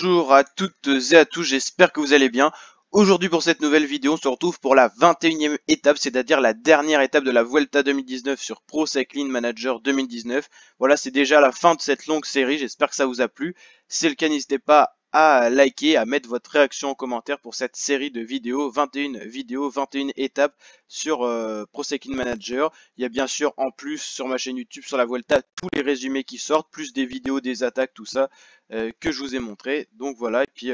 Bonjour à toutes et à tous, j'espère que vous allez bien. Aujourd'hui pour cette nouvelle vidéo, on se retrouve pour la 21e étape, c'est-à-dire la dernière étape de la Vuelta 2019 sur Pro Cycling Manager 2019. Voilà, c'est déjà la fin de cette longue série, j'espère que ça vous a plu. Si c'est le cas, n'hésitez pas à liker, à mettre votre réaction en commentaire pour cette série de vidéos, 21 vidéos, 21 étapes sur Pro Cycling Manager. Il y a bien sûr en plus sur ma chaîne YouTube, sur la Vuelta, tous les résumés qui sortent, plus des vidéos, des attaques, tout ça. Que je vous ai montré. Donc voilà, et puis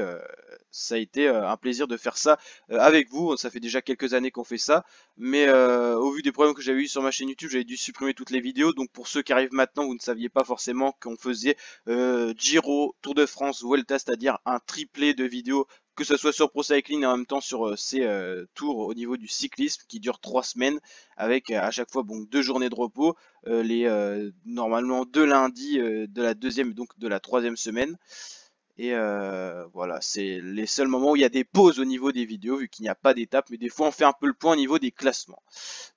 ça a été un plaisir de faire ça avec vous. Ça fait déjà quelques années qu'on fait ça, mais au vu des problèmes que j'avais eu sur ma chaîne YouTube, j'avais dû supprimer toutes les vidéos. Donc pour ceux qui arrivent maintenant, vous ne saviez pas forcément qu'on faisait Giro, Tour de France, Vuelta, c'est-à-dire un triplé de vidéos, que ce soit sur Pro Cycling et en même temps sur ces tours au niveau du cyclisme qui durent 3 semaines avec à chaque fois bon 2 journées de repos, normalement 2 lundis de la deuxième donc de la troisième semaine. Et voilà, c'est les seuls moments où il y a des pauses au niveau des vidéos vu qu'il n'y a pas d'étape, mais des fois on fait un peu le point au niveau des classements.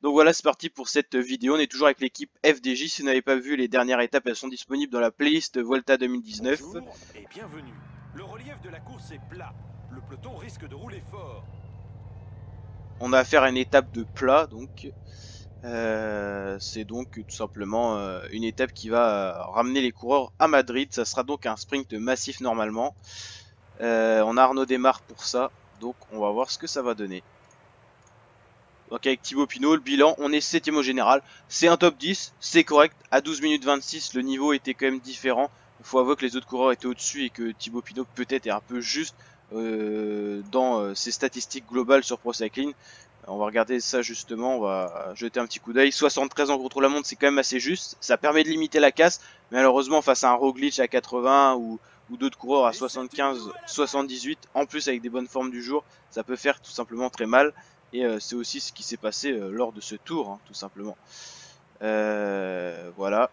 Donc voilà, c'est parti pour cette vidéo. On est toujours avec l'équipe FDJ. Si vous n'avez pas vu les dernières étapes, elles sont disponibles dans la playlist Volta 2019. Bonjour et bienvenue. Le relief de la course est plat. Le peloton risque de rouler fort. On a affaire à une étape de plat, donc c'est donc tout simplement une étape qui va ramener les coureurs à Madrid. Ça sera donc un sprint massif normalement. On a Arnaud Desmar pour ça, donc on va voir ce que ça va donner. Donc avec Thibaut Pinot, le bilan, on est 7ème au général. C'est un top 10, c'est correct. À 12 minutes 26, le niveau était quand même différent. Il faut avouer que les autres coureurs étaient au-dessus et que Thibaut Pinot peut-être est un peu juste dans ses statistiques globales sur Pro Cycling. On va regarder ça justement, on va jeter un petit coup d'œil. 73 en contre-la-montre, c'est quand même assez juste. Ça permet de limiter la casse, mais malheureusement face à un Roglic à 80 ou d'autres coureurs à 75, 78, en plus avec des bonnes formes du jour, ça peut faire tout simplement très mal. Et c'est aussi ce qui s'est passé lors de ce tour, hein, tout simplement. Voilà.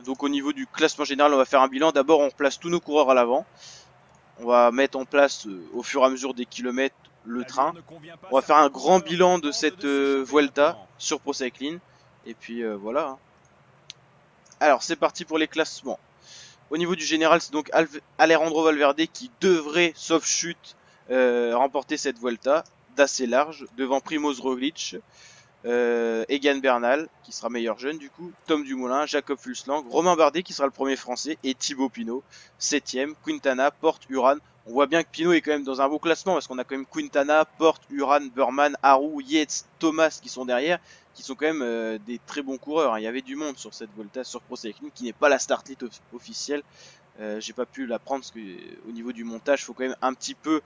Donc au niveau du classement général, on va faire un bilan. D'abord, on place tous nos coureurs à l'avant. On va mettre en place au fur et à mesure des kilomètres le train. On va faire un grand bilan de cette Vuelta sur Pro Cycling. Et puis voilà. Hein. Alors c'est parti pour les classements. Au niveau du général, c'est donc Alejandro Valverde qui devrait, sauf chute, remporter cette Vuelta d'assez large, devant Primoz Roglic, Egan Bernal qui sera meilleur jeune du coup, Tom Dumoulin, Jacob Fuglsang, Romain Bardet qui sera le premier français et Thibaut Pinot 7ème, Quintana, Porte, Uran. On voit bien que Pinot est quand même dans un beau classement parce qu'on a quand même Quintana, Porte, Uran, Burman, Haru, Yates, Thomas qui sont derrière, qui sont quand même des très bons coureurs. Il y avait du monde sur cette Volta sur Pro Cycling qui n'est pas la start list officielle. J'ai pas pu la prendre parce que au niveau du montage, il faut quand même un petit peu,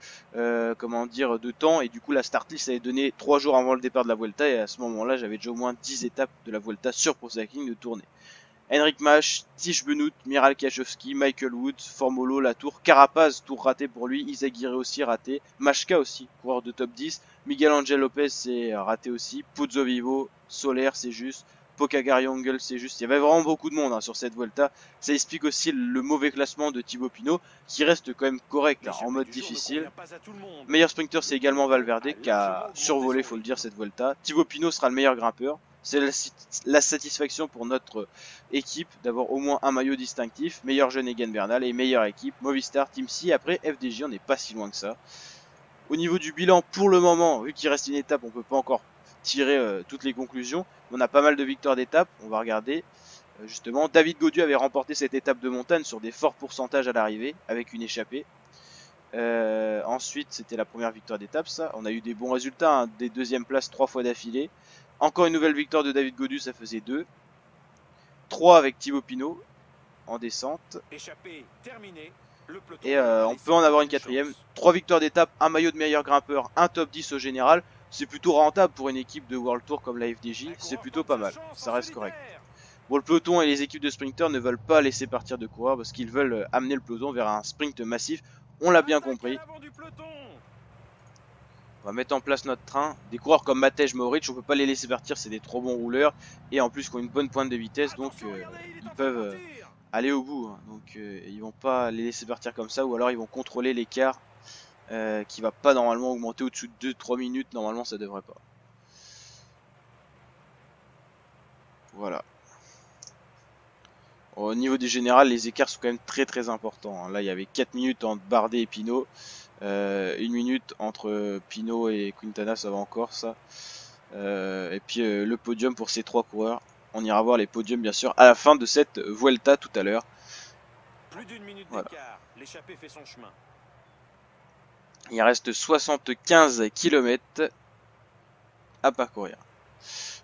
comment dire, de temps. Et du coup, la start list avait donné 3 jours avant le départ de la Vuelta. Et à ce moment-là, j'avais déjà au moins 10 étapes de la Vuelta sur Pro Cycling de tournée. Henrik Mas, Tish Benoît, Miral Kachowski, Michael Woods, Formolo, Latour, Carapaz, tour raté pour lui, Izagirre aussi raté, Machka aussi, coureur de top 10, Miguel Angel Lopez c'est raté aussi, Pozzo Vivo, Soler c'est juste, Pokagar Jungle c'est juste. Il y avait vraiment beaucoup de monde hein, sur cette Vuelta. Ça explique aussi le mauvais classement de Thibaut Pinot qui reste quand même correct hein, en mode difficile. Meilleur sprinter c'est également Valverde qui a survolé faut le dire cette Vuelta. Thibaut Pinot sera le meilleur grimpeur. C'est la satisfaction pour notre équipe d'avoir au moins un maillot distinctif. Meilleur jeune Egan Bernal et meilleure équipe Movistar Team C. Après FDJ on n'est pas si loin que ça. Au niveau du bilan pour le moment, vu qu'il reste une étape, on peut pas encore tirer toutes les conclusions. On a pas mal de victoires d'étape, on va regarder. Justement, David Gaudu avait remporté cette étape de montagne sur des forts pourcentages à l'arrivée, avec une échappée. Ensuite, c'était la première victoire d'étape, ça. On a eu des bons résultats, hein, des deuxièmes places 3 fois d'affilée. Encore une nouvelle victoire de David Gaudu, ça faisait 2. 3 avec Thibaut Pinot, en descente. Échappé, terminé. Et on peut en avoir une quatrième. 3 victoires d'étape, un maillot de meilleur grimpeur, un top 10 au général. C'est plutôt rentable pour une équipe de World Tour comme la FDJ. C'est plutôt pas mal, ça reste correct. Bon, le peloton et les équipes de sprinters ne veulent pas laisser partir de coureurs parce qu'ils veulent amener le peloton vers un sprint massif. On l'a bien compris. On va mettre en place notre train. Des coureurs comme Matej, Mohoric, on peut pas les laisser partir, c'est des trop bons rouleurs. Et en plus, ils ont une bonne pointe de vitesse, donc ils peuvent aller au bout. Hein. Donc ils vont pas les laisser partir comme ça, ou alors ils vont contrôler l'écart qui va pas normalement augmenter au-dessus de 2-3 minutes. Normalement, ça devrait pas. Voilà. Au niveau du général, les écarts sont quand même très importants, hein. Là, il y avait 4 minutes entre Bardet et Pinot. 1 minute entre Pinot et Quintana, ça va encore ça. Et puis le podium pour ces 3 coureurs. On ira voir les podiums bien sûr à la fin de cette Vuelta tout à l'heure. Plus d'une minute Voilà. d'écart, l'échappée fait son chemin. Il reste 75 km à parcourir.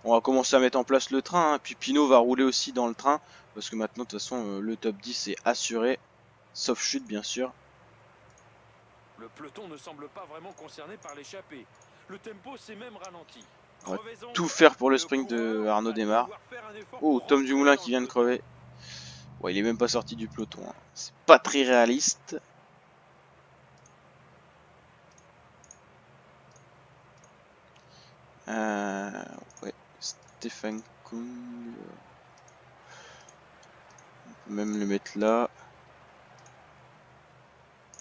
On va commencer à mettre en place le train, hein. Puis Pinot va rouler aussi dans le train, parce que maintenant de toute façon le top 10 est assuré, sauf chute bien sûr. Le peloton ne semble pas vraiment concerné par l'échappée. Le tempo s'est même ralenti. On va tout faire pour le sprint de Arnaud Démare. Oh, Tom Dumoulin qui vient de crever. Bon, il est même pas sorti du peloton, hein. C'est pas très réaliste. Ouais, Stéphane Kung. On peut même le mettre là.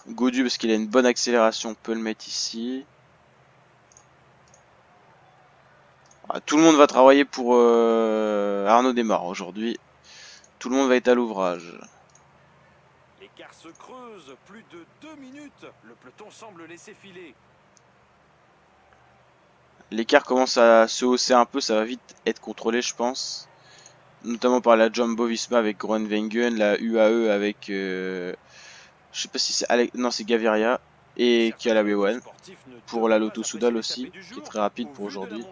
Gaudu parce qu'il a une bonne accélération, on peut le mettre ici. Ah, tout le monde va travailler pour Arnaud Démare aujourd'hui. Tout le monde va être à l'ouvrage. L'écart se creuse, plus de 2 minutes. Le peloton semble laisser filer. L'écart commence à se hausser un peu, ça va vite être contrôlé je pense. Notamment par la Jumbo Visma avec Groenewegen, la UAE avec... je sais pas si c'est non c'est Gaviria et Calabewan. Pour la Lotto Soudal aussi, qui est très rapide pour aujourd'hui.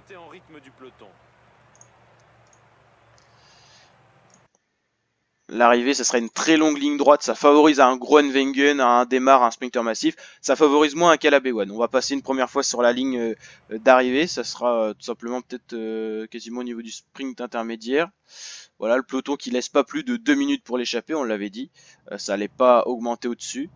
L'arrivée, ça sera une très longue ligne droite, ça favorise un Groenewegen, un Démare, un sprinter massif, ça favorise moins un Calabewan. On va passer une première fois sur la ligne d'arrivée, ça sera tout simplement peut-être quasiment au niveau du sprint intermédiaire. Voilà, le peloton qui laisse pas plus de 2 minutes pour l'échapper, on l'avait dit, ça allait pas augmenter au-dessus.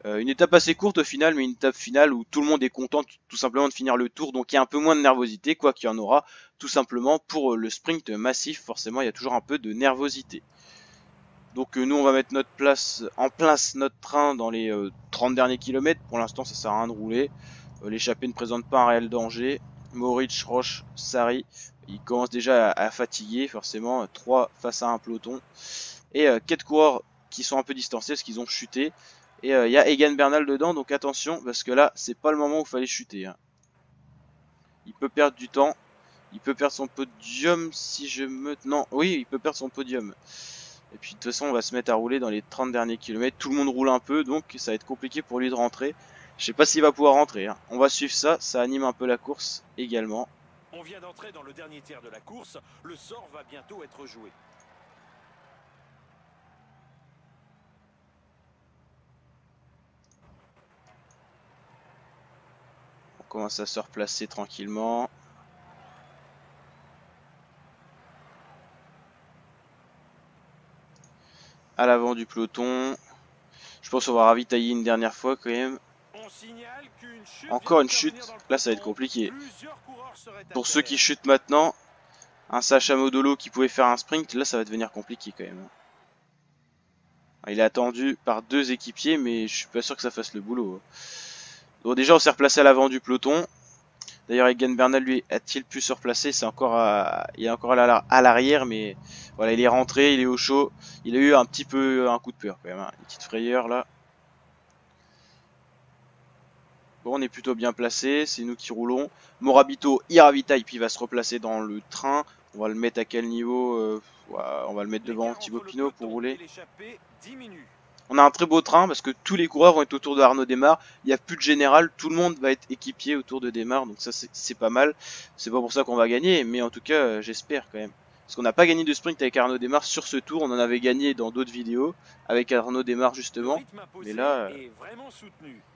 Une étape assez courte au final, mais une étape finale où tout le monde est content tout simplement de finir le tour, donc il y a un peu moins de nervosité, quoi qu'il y en aura, tout simplement pour le sprint massif, forcément il y a toujours un peu de nervosité. Donc nous on va mettre en place notre train dans les 30 derniers kilomètres. Pour l'instant ça sert à rien de rouler. L'échappée ne présente pas un réel danger. Moritz, Roche, Sari, ils commencent déjà à fatiguer forcément. 3 face à un peloton. Et 4 coureurs qui sont un peu distancés parce qu'ils ont chuté. Et il y a Egan Bernal dedans, donc attention parce que là c'est pas le moment où il fallait chuter, hein. Il peut perdre du temps. Il peut perdre son podium si je me... Non, oui, il peut perdre son podium. Et puis de toute façon on va se mettre à rouler dans les 30 derniers kilomètres. Tout le monde roule un peu, donc ça va être compliqué pour lui de rentrer. Je sais pas s'il va pouvoir rentrer, hein. On va suivre ça, ça anime un peu la course également. On vient d'entrer dans le dernier tiers de la course, le sort va bientôt être joué. On commence à se replacer tranquillement. À l'avant du peloton. Je pense qu'on va ravitailler une dernière fois quand même. Encore une chute, là ça va être compliqué. Pour ceux qui chutent maintenant, un Sacha Modolo qui pouvait faire un sprint, là ça va devenir compliqué quand même. Il est attendu par 2 équipiers, mais je suis pas sûr que ça fasse le boulot. Bon, déjà on s'est replacé à l'avant du peloton. D'ailleurs Egan Bernal lui a-t-il pu se replacer? C'est encore il est encore à l'arrière, mais voilà, il est rentré, il est au chaud. Il a eu un petit peu un coup de peur quand même, hein. Une petite frayeur là. Bon, on est plutôt bien placé, c'est nous qui roulons. Morabito il ravitaille puis il va se replacer dans le train. On va le mettre à quel niveau? On va le mettre devant Thibaut Pinot pour rouler. On a un très beau train parce que tous les coureurs vont être autour de Arnaud Démare. Il n'y a plus de général, tout le monde va être équipier autour de Démare. Donc ça c'est pas mal. C'est pas pour ça qu'on va gagner, mais en tout cas j'espère quand même. Parce qu'on n'a pas gagné de sprint avec Arnaud Démare sur ce tour. On en avait gagné dans d'autres vidéos avec Arnaud Démare justement. Mais là...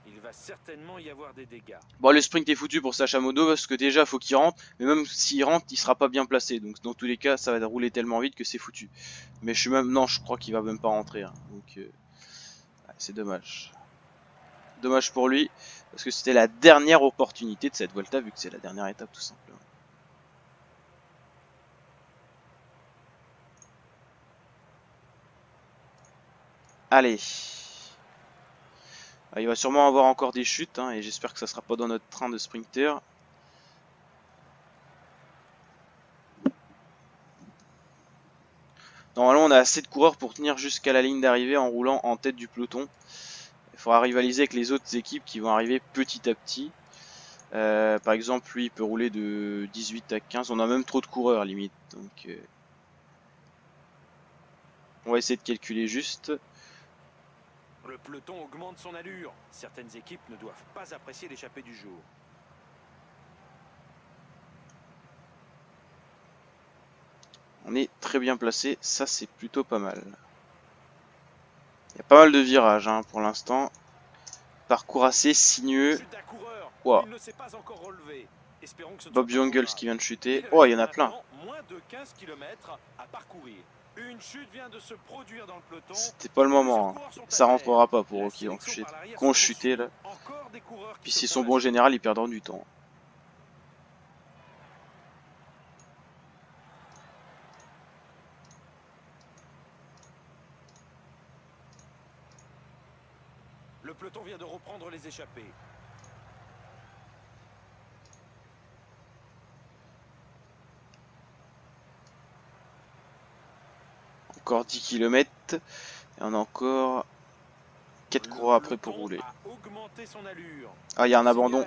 Il va certainement y avoir des dégâts. Bon, le sprint est foutu pour Sacha Modo parce que déjà faut qu'il rentre, mais même s'il rentre, il sera pas bien placé. Donc dans tous les cas, ça va rouler tellement vite que c'est foutu. Mais je suis même non, je crois qu'il va même pas rentrer, hein. Donc c'est dommage. Dommage pour lui parce que c'était la dernière opportunité de cette Volta vu que c'est la dernière étape tout simplement. Allez. Il va sûrement avoir encore des chutes, hein, et j'espère que ça sera pas dans notre train de sprinter. Normalement on a assez de coureurs pour tenir jusqu'à la ligne d'arrivée en roulant en tête du peloton. Il faudra rivaliser avec les autres équipes qui vont arriver petit à petit. Par exemple lui il peut rouler de 18 à 15, on a même trop de coureurs limite. Donc on va essayer de calculer juste. Le peloton augmente son allure. Certaines équipes ne doivent pas apprécier l'échappée du jour. On est très bien placé, ça c'est plutôt pas mal. Il y a pas mal de virages hein, pour l'instant. Parcours assez sinueux. Wow. Bob Jungels qui vient de chuter. Oh, il y en a plein. C'était pas le moment. Hein. Ça rentrera pas pour eux qui ont chuté là. Puis s'ils sont bons en général, ils perdront du temps. Le peloton vient de reprendre les échappées. Encore 10 km. Et on a encore 4 coureurs après pour rouler. Ah, il y a un abandon.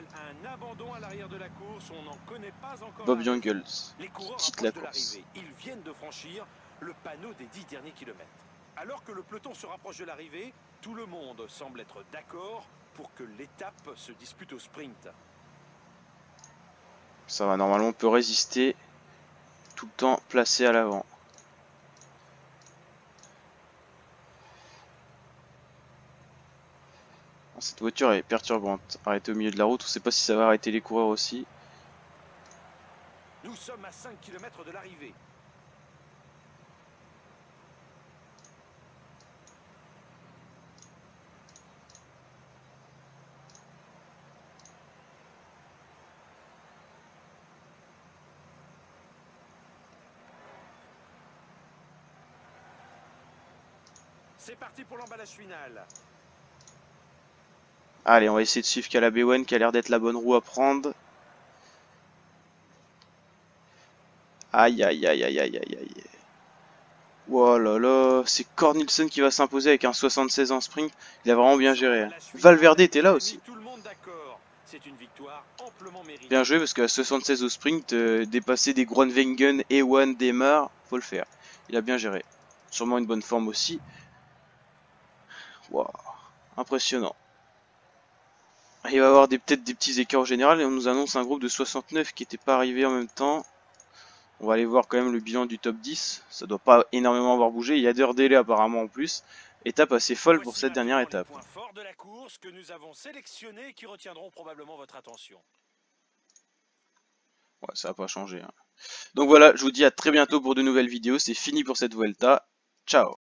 Bob Jungels qui quitte la course. Ils viennent de franchir le panneau des 10 derniers kilomètres. Alors que le peloton se rapproche de l'arrivée, tout le monde semble être d'accord pour que l'étape se dispute au sprint. Ça va, normalement on peut résister tout le temps placé à l'avant. Cette voiture est perturbante. Arrêtée au milieu de la route, on ne sait pas si ça va arrêter les coureurs aussi. Nous sommes à 5 km de l'arrivée. C'est parti pour l'emballage final. Allez, on va essayer de suivre Caleb Ewan qui a l'air d'être la bonne roue à prendre. Aïe aïe aïe aïe aïe aïe aïe. Oh là là, c'est Cornelsen qui va s'imposer avec un 76 en sprint. Il a vraiment bien géré. Hein. Valverde était là aussi. Bien joué parce qu'à 76 au sprint, dépasser des Groenewegen, Ewan, Demar, faut le faire. Il a bien géré. Sûrement une bonne forme aussi. Wow, impressionnant. Il va y avoir peut-être des petits écarts au général et on nous annonce un groupe de 69 qui n'était pas arrivé en même temps. On va aller voir quand même le bilan du top 10. Ça doit pas énormément avoir bougé. Il y a d'heures délai apparemment en plus. Étape assez folle pour cette dernière étape. Points forts de la course que nous avons sélectionnés et qui retiendront probablement votre attention. Ouais, ça va pas changer. Hein. Donc voilà, je vous dis à très bientôt pour de nouvelles vidéos. C'est fini pour cette Vuelta. Ciao.